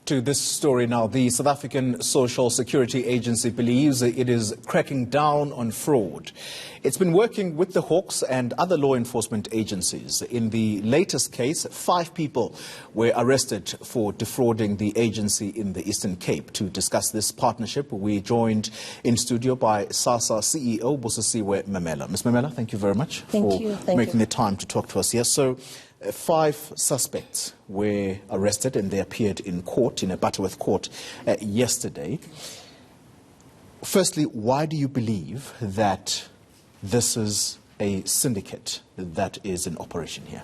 To this story now, the South African Social Security Agency believes it is cracking down on fraud. It's been working with the Hawks and other law enforcement agencies. In the latest case, 5 people were arrested for defrauding the agency in the Eastern Cape. To discuss this partnership, we joined in studio by Sassa CEO Busisiwe Memela. Ms. Memela, thank you very much for making the time to talk to us here. So, 5 suspects were arrested and they appeared in court, in a Butterworth court yesterday. Firstly, why do you believe that this is a syndicate that is in operation here?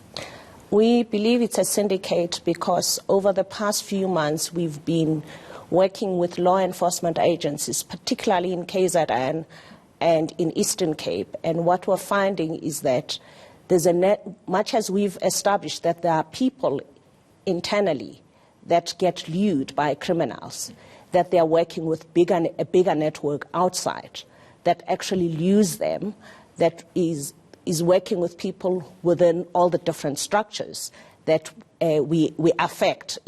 We believe it's a syndicate because over the past few months we've been working with law enforcement agencies, particularly in KZN and in Eastern Cape. And what we're finding is that there's much as we've established that there are people internally that get lured by criminals, that they are working with a bigger network outside that actually lures them, that is working with people within all the different structures that we affect,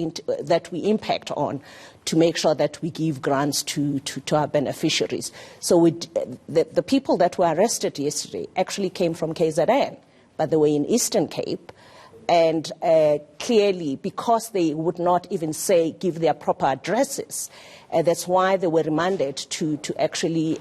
that we impact on, to make sure that we give grants to our beneficiaries. So the people that were arrested yesterday actually came from KZN, but they were in Eastern Cape, and clearly because they would not even give their proper addresses, that's why they were remanded to actually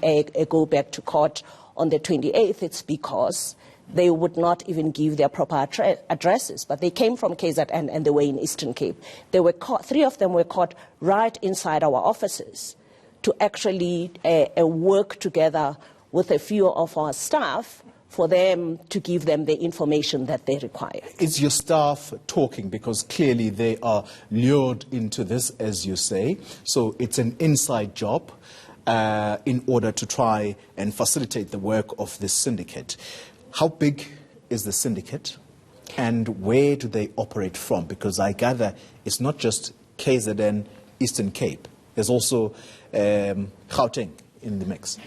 go back to court on the 28th. It's because they would not even give their proper addresses, but they came from KZN and they were in Eastern Cape. They were caught, 3 of them were caught right inside our offices to actually work together with a few of our staff for them to give them the information that they require. Is your staff talking? Because clearly they are lured into this, as you say. So it's an inside job in order to try and facilitate the work of this syndicate. How big is the syndicate and where do they operate from? Because I gather it's not just KZN, Eastern Cape. There's also Gauteng in the mix.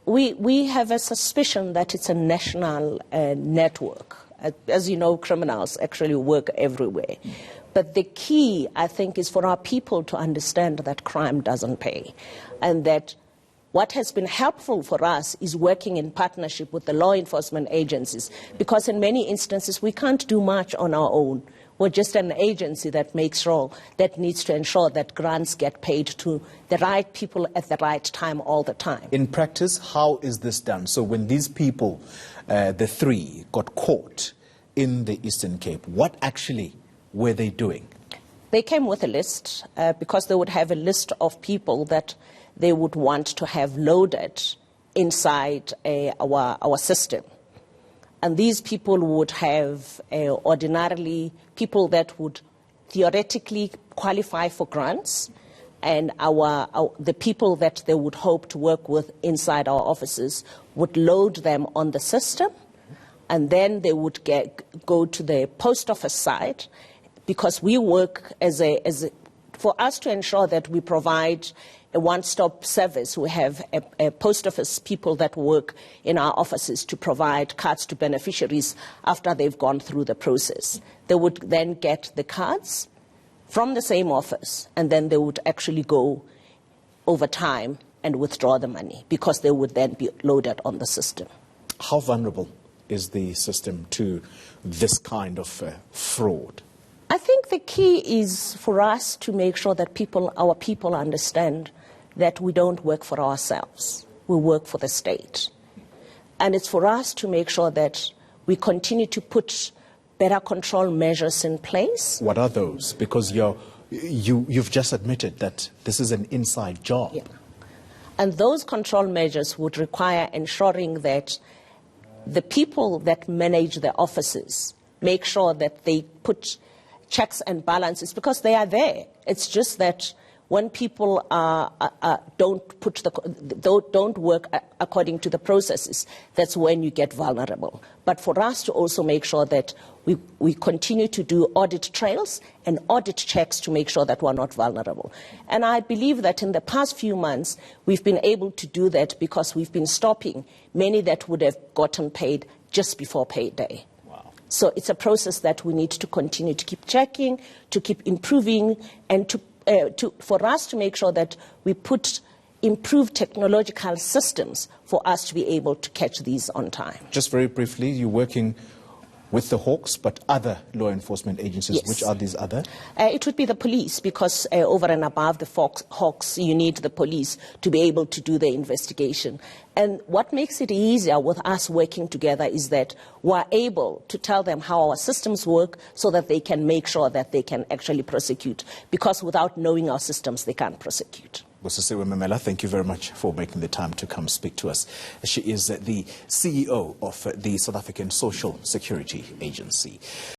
We have a suspicion that it's a national network. As you know, criminals actually work everywhere. But the key, I think, is for our people to understand that crime doesn't pay. And that what has been helpful for us is working in partnership with the law enforcement agencies. Because in many instances, we can't do much on our own. We're just an agency that needs to ensure that grants get paid to the right people at the right time all the time. In practice, how is this done? So when these people, the 3, got caught in the Eastern Cape, what actually were they doing? They came with a list because they would have a list of people that they would want to have loaded inside our system. And these people would have ordinarily people that would theoretically qualify for grants, and the people that they would hope to work with inside our offices would load them on the system, and then they would go to the post office side, because we work for us to ensure that we provide a one-stop service. We have a post office people that work in our offices to provide cards to beneficiaries after they've gone through the process. They would then get the cards from the same office, and then they would actually go over time and withdraw the money, because they would then be loaded on the system. How vulnerable is the system to this kind of fraud? I think the key is for us to make sure that our people understand that we don't work for ourselves. We work for the state. And it's for us to make sure that we continue to put better control measures in place. What are those? Because you've just admitted that this is an inside job. Yeah. And those control measures would require ensuring that the people that manage the offices make sure that they put checks and balances, because they are there. It's just that when people don't work according to the processes, that's when you get vulnerable. But for us to also make sure that we continue to do audit trails and audit checks to make sure that we're not vulnerable. And I believe that in the past few months, we've been able to do that because we've been stopping many that would have gotten paid just before payday. Wow. So it's a process that we need to continue to keep checking, to keep improving, and for us to make sure that we put improved technological systems for us to be able to catch these on time. Just very briefly, you're working with the Hawks, but other law enforcement agencies. Yes. Which are these other? It would be the police, because over and above the Hawks, you need the police to be able to do the investigation. And what makes it easier with us working together is that we're able to tell them how our systems work so that they can make sure that they can actually prosecute, because without knowing our systems, they can't prosecute. Busisiwe Memela, thank you very much for making the time to come speak to us. She is the CEO of the South African Social Security Agency.